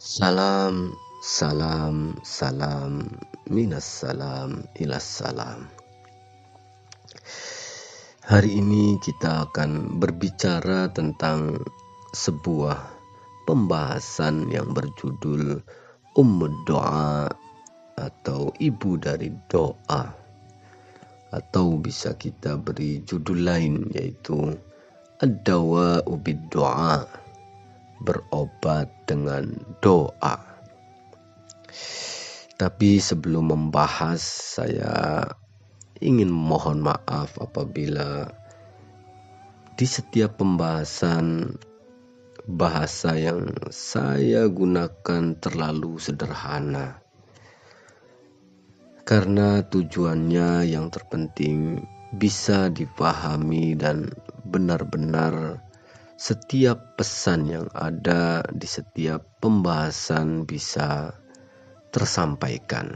Salam, salam, salam, minas salam, ilas salam. Hari ini kita akan berbicara tentang sebuah pembahasan yang berjudul Ummud Doa atau ibu dari doa, atau bisa kita beri judul lain yaitu Ad-Dawa'u bid-Doa, berobat dengan doa. Tapi sebelum membahas, saya ingin mohon maaf apabila di setiap pembahasan bahasa yang saya gunakan terlalu sederhana. Karena tujuannya yang terpenting bisa dipahami dan benar-benar setiap pesan yang ada di setiap pembahasan bisa tersampaikan.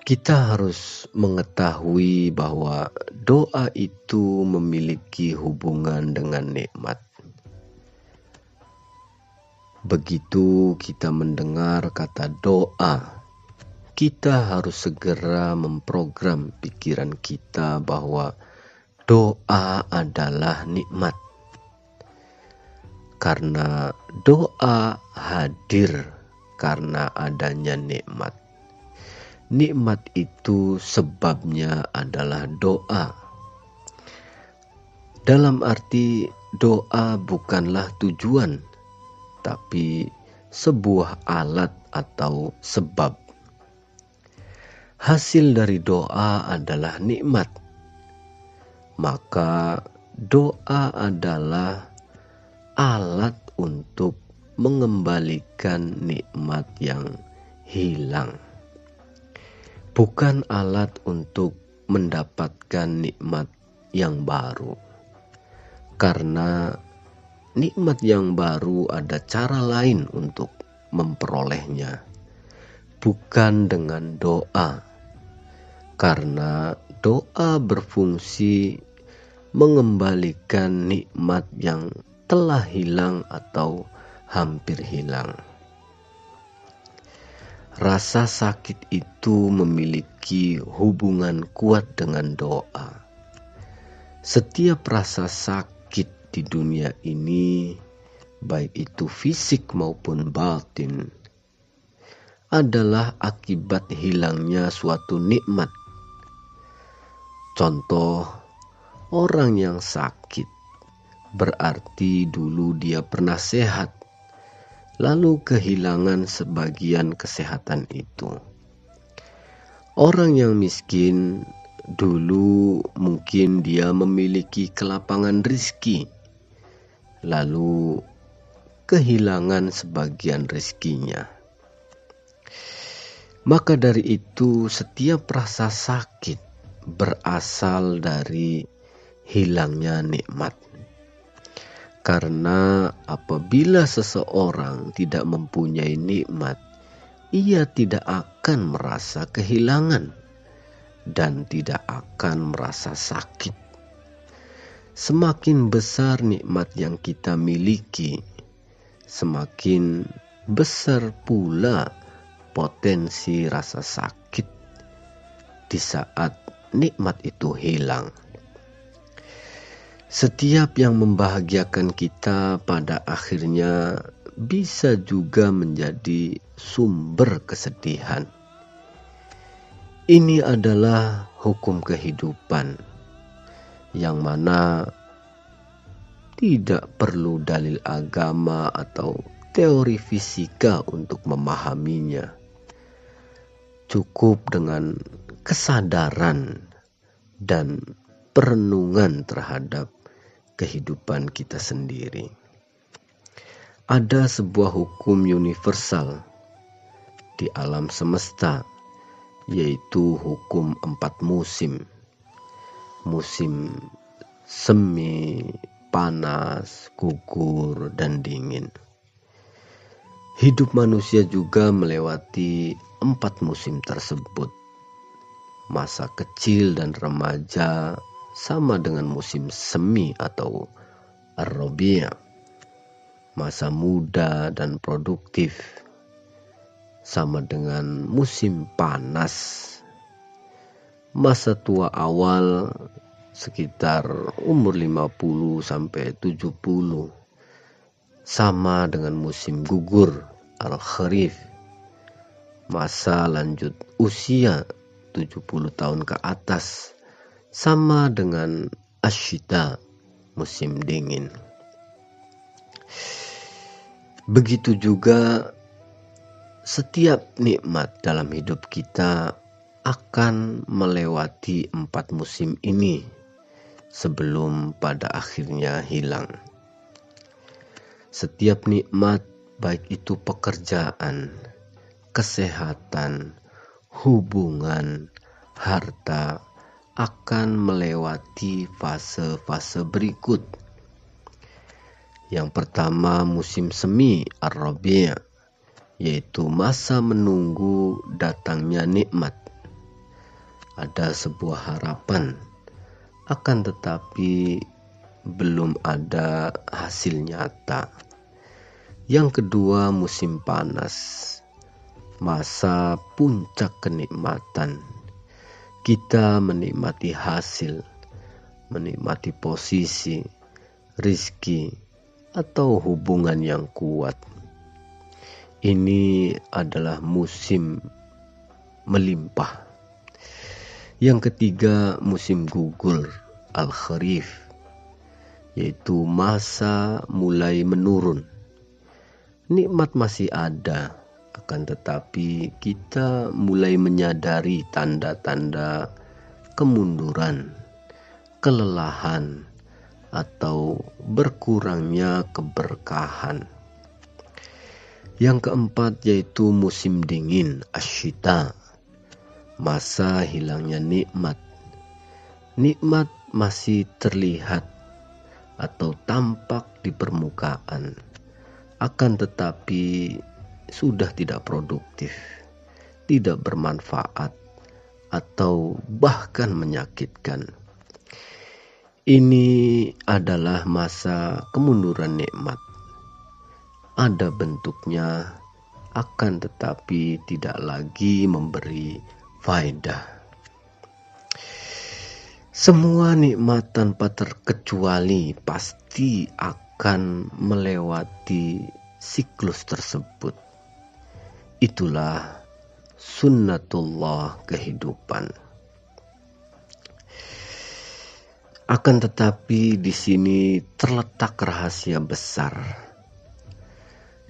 Kita harus mengetahui bahwa doa itu memiliki hubungan dengan nikmat. Begitu kita mendengar kata doa, kita harus segera memprogram pikiran kita bahwa doa adalah nikmat. Karena doa hadir karena adanya nikmat. Nikmat itu sebabnya adalah doa. Dalam arti doa bukanlah tujuan, tapi sebuah alat atau sebab. Hasil dari doa adalah nikmat. Maka doa adalah alat untuk mengembalikan nikmat yang hilang. Bukan alat untuk mendapatkan nikmat yang baru. Karena nikmat yang baru ada cara lain untuk memperolehnya. Bukan dengan doa. Karena doa berfungsi mengembalikan nikmat yang telah hilang atau hampir hilang. Rasa sakit itu memiliki hubungan kuat dengan doa. Setiap rasa sakit di dunia ini, baik itu fisik maupun batin, adalah akibat hilangnya suatu nikmat. Contoh, orang yang sakit berarti dulu dia pernah sehat, lalu kehilangan sebagian kesehatan itu. Orang yang miskin dulu mungkin dia memiliki kelapangan rezeki, lalu kehilangan sebagian rezekinya. Maka dari itu setiap rasa sakit berasal dari hilangnya nikmat. Karena apabila seseorang tidak mempunyai nikmat, ia tidak akan merasa kehilangan dan tidak akan merasa sakit. Semakin besar nikmat yang kita miliki, semakin besar pula potensi rasa sakit di saat nikmat itu hilang. Setiap yang membahagiakan kita pada akhirnya bisa juga menjadi sumber kesedihan. Ini adalah hukum kehidupan yang mana tidak perlu dalil agama atau teori fisika untuk memahaminya. Cukup dengan kesadaran dan perenungan terhadap kehidupan kita sendiri. Ada sebuah hukum universal di alam semesta, yaitu hukum 4 musim. Musim semi, panas, gugur, dan dingin. Hidup manusia juga melewati 4 musim tersebut. Masa kecil dan remaja sama dengan musim semi atau ar-rabi'. masa muda dan produktif, sama dengan musim panas. Masa tua awal sekitar umur 50 sampai 70, sama dengan musim gugur al-kharif. Masa lanjut usia 70 tahun ke atas, sama dengan asyita, musim dingin. Begitu juga setiap nikmat dalam hidup kita akan melewati 4 musim ini sebelum pada akhirnya hilang. Setiap nikmat, baik itu pekerjaan, kesehatan, hubungan, harta, akan melewati fase-fase berikut. Yang pertama, musim semi ar-rabi', yaitu masa menunggu datangnya nikmat. Ada sebuah harapan, akan tetapi belum ada hasil nyata. Yang kedua, musim panas, masa puncak kenikmatan. Kita menikmati hasil, menikmati posisi, rizki, atau hubungan yang kuat. Ini adalah musim melimpah. Yang ketiga, musim gugur al-kharif, yaitu masa mulai menurun. Nikmat masih ada, akan tetapi kita mulai menyadari tanda-tanda kemunduran, kelelahan, atau berkurangnya keberkahan. Yang keempat yaitu musim dingin asyita, masa hilangnya nikmat. Nikmat masih terlihat atau tampak di permukaan, akan tetapi sudah tidak produktif, tidak bermanfaat, atau bahkan menyakitkan. Ini adalah masa kemunduran nikmat. Ada bentuknya, akan tetapi tidak lagi memberi faedah. Semua nikmat tanpa terkecuali pasti akan melewati siklus tersebut. Itulah sunnatullah kehidupan. Akan tetapi di sini terletak rahasia besar.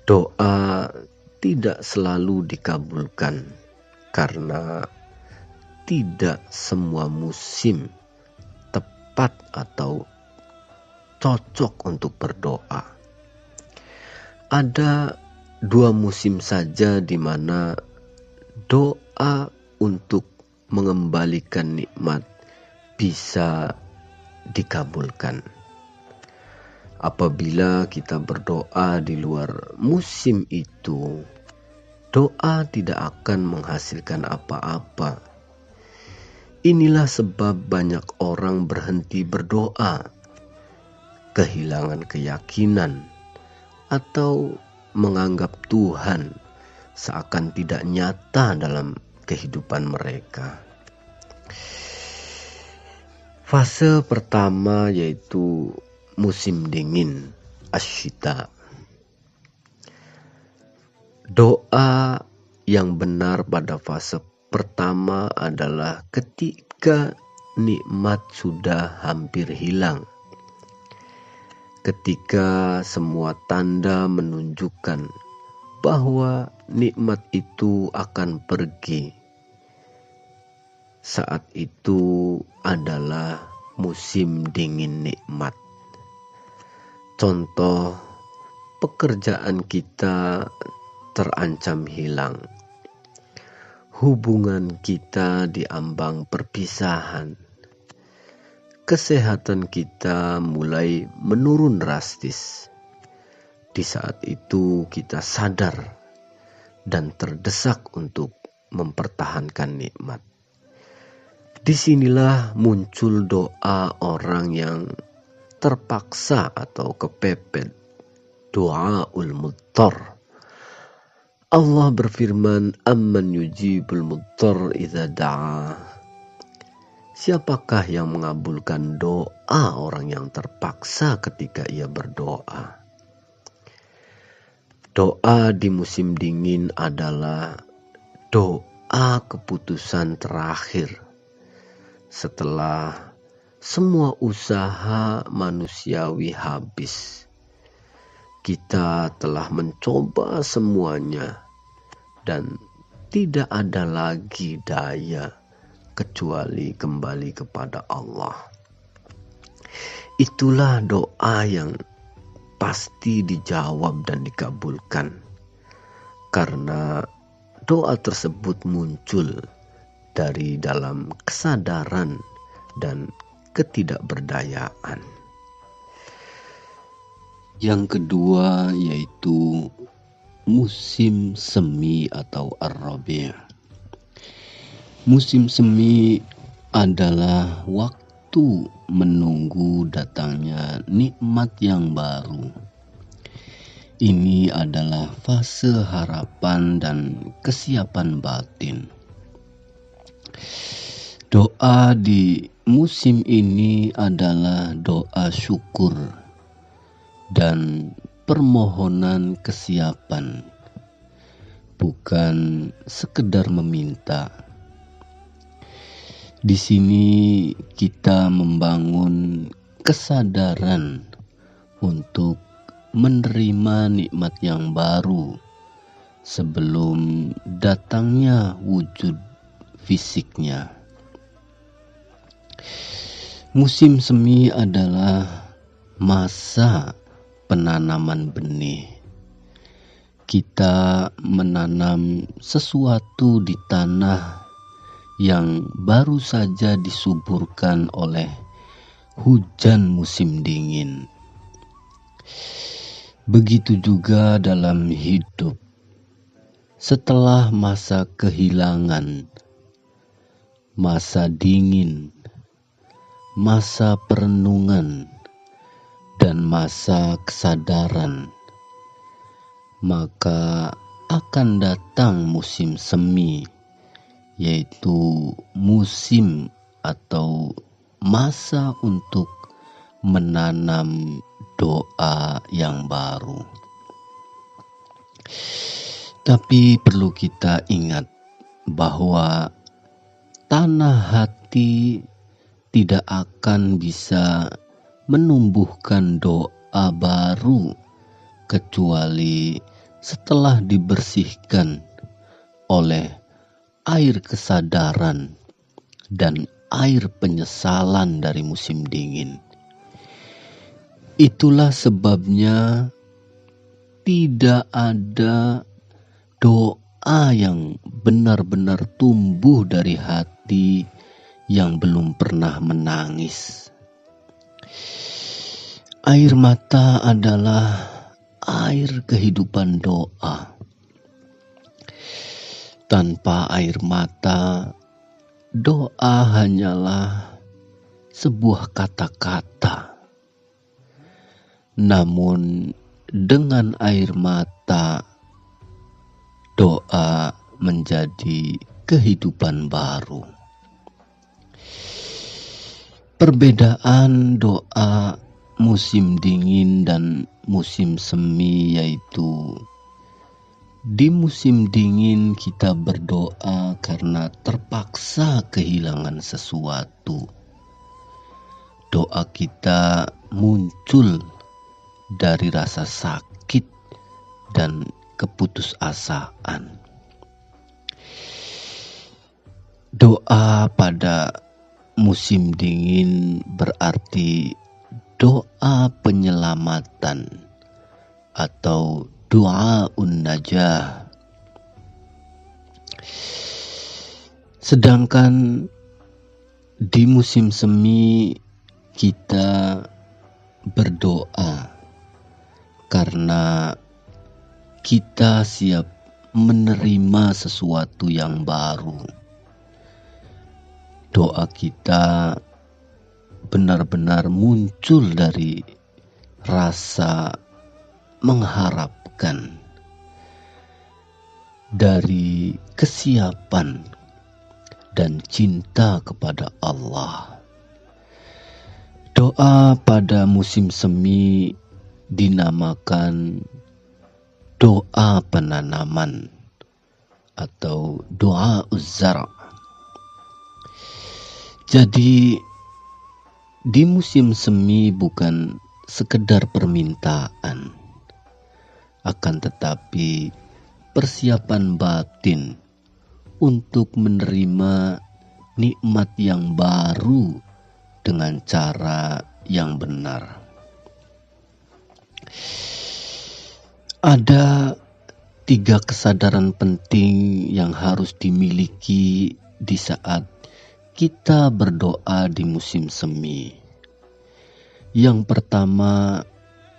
Doa tidak selalu dikabulkan karena tidak semua musim tepat atau cocok untuk berdoa. Ada 2 musim saja di mana doa untuk mengembalikan nikmat bisa dikabulkan. Apabila kita berdoa di luar musim itu, doa tidak akan menghasilkan apa-apa. Inilah sebab banyak orang berhenti berdoa, kehilangan keyakinan, atau menganggap Tuhan seakan tidak nyata dalam kehidupan mereka. Fase pertama yaitu musim dingin asyita. Doa yang benar pada fase pertama adalah ketika nikmat sudah hampir hilang. Ketika semua tanda menunjukkan bahwa nikmat itu akan pergi. Saat itu adalah musim dingin nikmat. Contoh, pekerjaan kita terancam hilang. Hubungan kita diambang perpisahan. Kesehatan kita mulai menurun drastis. Di saat itu kita sadar dan terdesak untuk mempertahankan nikmat. Disinilah muncul doa orang yang terpaksa atau kepepet du'aul mudtar. Allah berfirman, amman yujibul mudtar idza da'a. Siapakah yang mengabulkan doa orang yang terpaksa ketika ia berdoa? Doa di musim dingin adalah doa keputusan terakhir setelah semua usaha manusiawi habis. Kita telah mencoba semuanya dan tidak ada lagi daya kecuali kembali kepada Allah. Itulah doa yang pasti dijawab dan dikabulkan, karena doa tersebut muncul dari dalam kesadaran dan ketidakberdayaan. Yang kedua yaitu musim semi atau ar-rabi'. Musim semi adalah waktu menunggu datangnya nikmat yang baru. Ini adalah fase harapan dan kesiapan batin. Doa di musim ini adalah doa syukur dan permohonan kesiapan, bukan sekedar meminta. Di sini kita membangun kesadaran untuk menerima nikmat yang baru sebelum datangnya wujud fisiknya. Musim semi adalah masa penanaman benih. Kita menanam sesuatu di tanah yang baru saja disuburkan oleh hujan musim dingin. Begitu juga dalam hidup. Setelah masa kehilangan, masa dingin, masa perenungan, dan masa kesadaran, maka akan datang musim semi, yaitu musim atau masa untuk menanam doa yang baru. Tapi perlu kita ingat bahwa tanah hati tidak akan bisa menumbuhkan doa baru kecuali setelah dibersihkan oleh air kesadaran dan air penyesalan dari musim dingin. Itulah sebabnya tidak ada doa yang benar-benar tumbuh dari hati yang belum pernah menangis. Air mata adalah air kehidupan doa. Tanpa air mata, doa hanyalah sebuah kata-kata. Namun dengan air mata, doa menjadi kehidupan baru. Perbedaan doa musim dingin dan musim semi yaitu di musim dingin kita berdoa karena terpaksa kehilangan sesuatu. Doa kita muncul dari rasa sakit dan keputusasaan. Doa pada musim dingin berarti doa penyelamatan atau du'aun najah. Sedangkan di musim semi kita berdoa karena kita siap menerima sesuatu yang baru. Doa kita benar-benar muncul dari rasa mengharapkan dari kesiapan dan cinta kepada Allah. Doa pada musim semi dinamakan doa penanaman atau doa uzzar. Jadi di musim semi bukan sekedar permintaan, akan tetapi persiapan batin untuk menerima nikmat yang baru dengan cara yang benar. Ada 3 kesadaran penting yang harus dimiliki di saat kita berdoa di musim semi. Yang pertama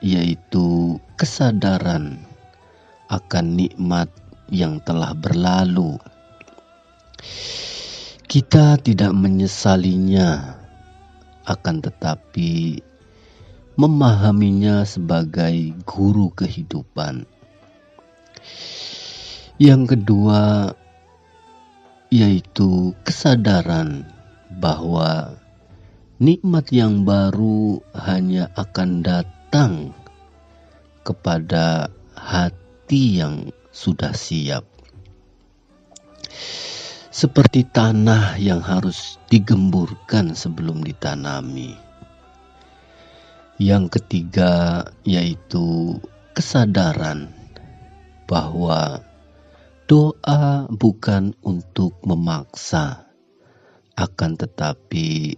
yaitu kesadaran akan nikmat yang telah berlalu. Kita tidak menyesalinya, akan tetapi memahaminya sebagai guru kehidupan. Yang kedua yaitu kesadaran bahwa nikmat yang baru hanya akan datang kepada hati yang sudah siap. Seperti tanah yang harus digemburkan sebelum ditanami. Yang ketiga yaitu kesadaran bahwa doa bukan untuk memaksa, akan tetapi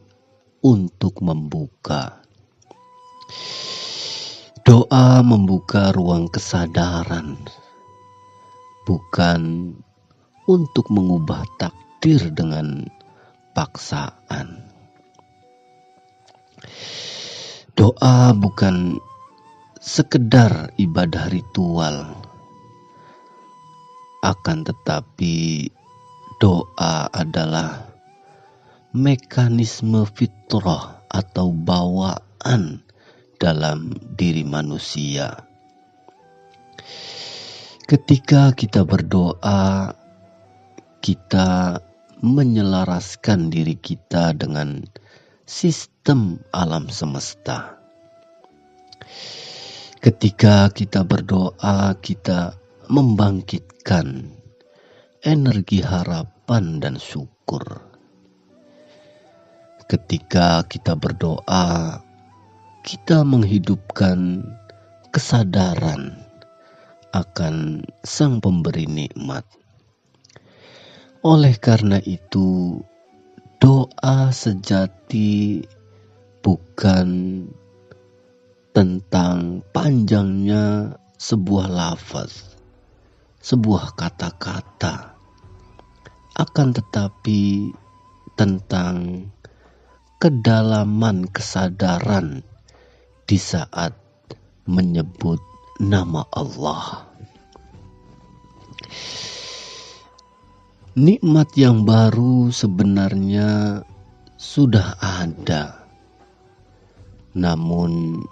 untuk membuka. Doa membuka ruang kesadaran, bukan untuk mengubah takdir dengan paksaan. Doa bukan sekedar ibadah ritual, akan tetapi doa adalah mekanisme fitrah atau bawaan dalam diri manusia. Ketika kita berdoa, kita menyelaraskan diri kita dengan sistem alam semesta. Ketika kita berdoa, kita membangkitkan energi harapan dan syukur. Ketika kita berdoa, kita menghidupkan kesadaran akan Sang Pemberi nikmat. Oleh karena itu, doa sejati bukan tentang panjangnya sebuah lafaz, sebuah kata-kata, akan tetapi tentang kedalaman kesadaran di saat menyebut nama Allah. Nikmat yang baru sebenarnya sudah ada, namun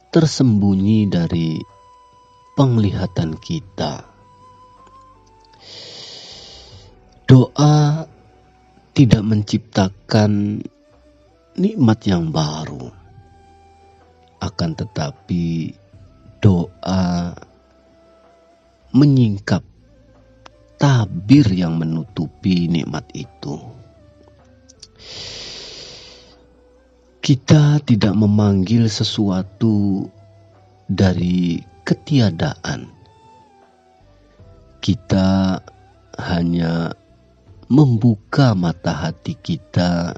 tersembunyi dari penglihatan kita. Doa tidak menciptakan nikmat yang baru, akan tetapi doa menyingkap tabir yang menutupi nikmat itu. Kita tidak memanggil sesuatu dari ketiadaan. Kita hanya membuka mata hati kita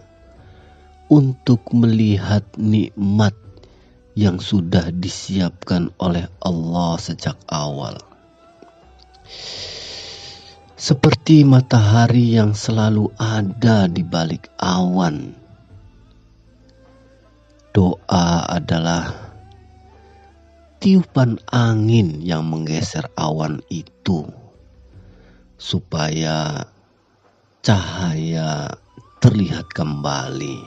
untuk melihat nikmat yang sudah disiapkan oleh Allah sejak awal. Seperti matahari yang selalu ada di balik awan, doa adalah tiupan angin yang menggeser awan itu supaya cahaya terlihat kembali.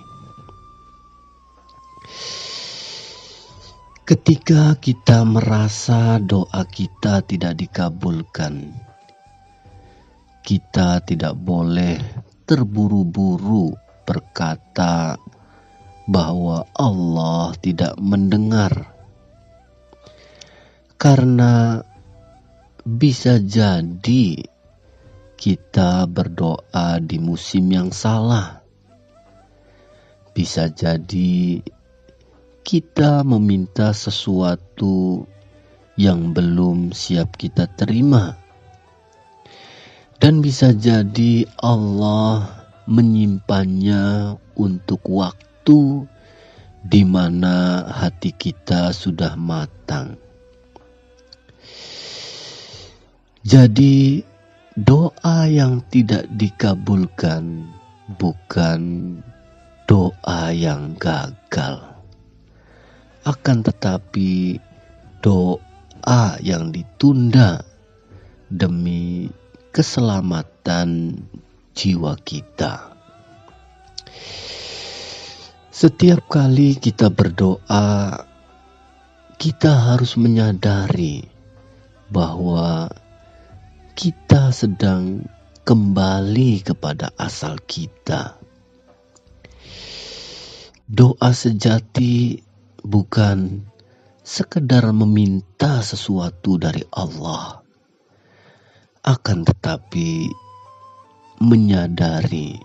Ketika kita merasa doa kita tidak dikabulkan, kita tidak boleh terburu-buru berkata bahwa Allah tidak mendengar. Karena bisa jadi kita berdoa di musim yang salah. Bisa jadi kita meminta sesuatu yang belum siap kita terima. Dan bisa jadi Allah menyimpannya untuk waktu di mana hati kita sudah matang. Jadi doa yang tidak dikabulkan bukan doa yang gagal. Akan tetapi doa yang ditunda demi keselamatan jiwa kita. Setiap kali kita berdoa, kita harus menyadari bahwa kita sedang kembali kepada asal kita. Doa sejati bukan sekedar meminta sesuatu dari Allah, akan tetapi menyadari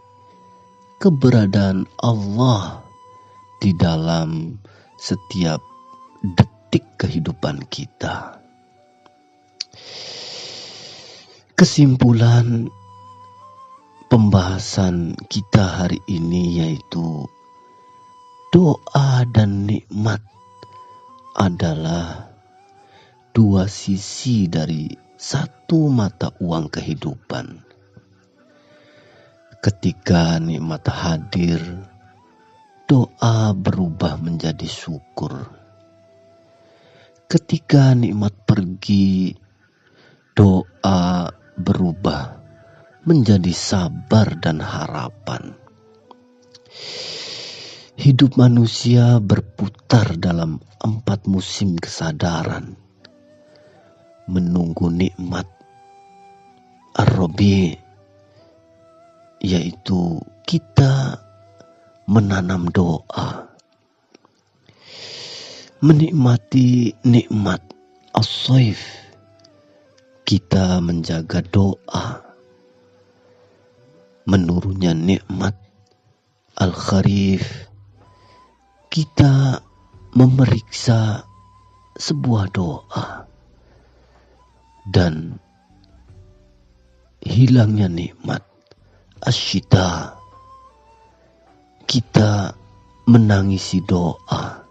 keberadaan Allah di dalam setiap detik kehidupan kita. Kesimpulan pembahasan kita hari ini yaitu doa dan nikmat adalah dua sisi dari satu mata uang kehidupan. Ketika nikmat hadir, doa berubah menjadi syukur. Ketika nikmat pergi, doa berubah menjadi sabar dan harapan. Hidup manusia berputar dalam 4 musim kesadaran, menunggu nikmat Ar-Rabi, yaitu kita menanam doa, menikmati nikmat As-Saif, kita menjaga doa, menurunnya nikmat Al-Kharif, kita memeriksa sebuah doa, dan hilangnya nikmat Asyita, kita menangisi doa,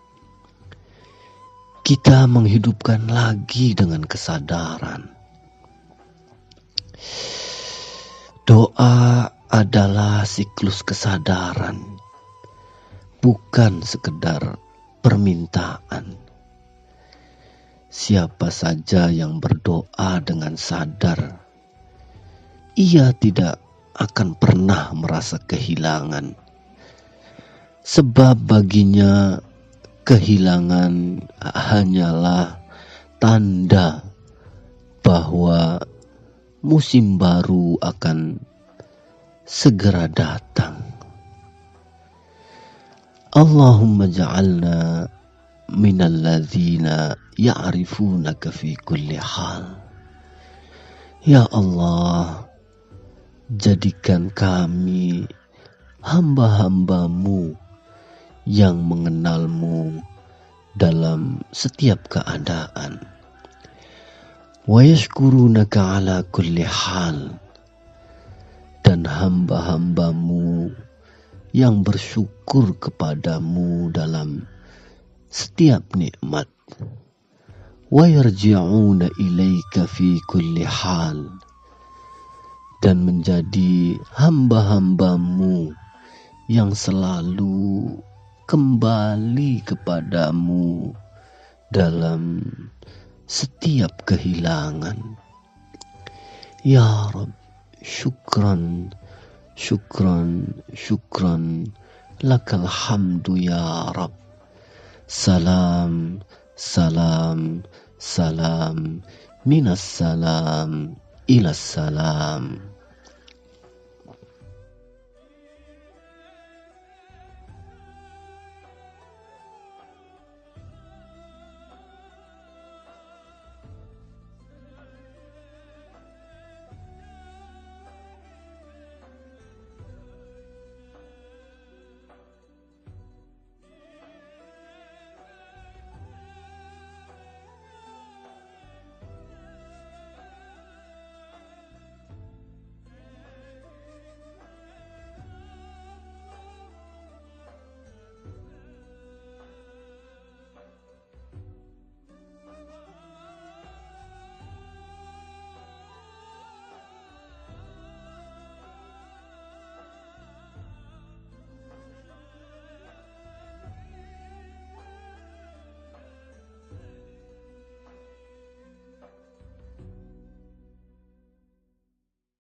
kita menghidupkan lagi dengan kesadaran. Doa adalah siklus kesadaran, bukan sekedar permintaan. Siapa saja yang berdoa dengan sadar, ia tidak akan pernah merasa kehilangan. Sebab baginya kehilangan hanyalah tanda bahwa musim baru akan segera datang. Allahumma ja'alna minal ladzina ya'rifunaka fi kulli hal. Ya Allah, jadikan kami hamba-hambamu yang mengenalmu dalam setiap keadaan. Wa yashkurunaka ala kulli hal, dan hamba-hambamu yang bersyukur kepadamu dalam setiap nikmat. Wa yarji'una ilaika fi kulli hal, dan menjadi hamba-hambamu yang selalu kembali kepadamu dalam setiap kehilangan. Ya Rabb, syukran, syukran, syukran, lakal hamdu ya Rabb. Salam, Salam, salam, minas salam, ilas salam.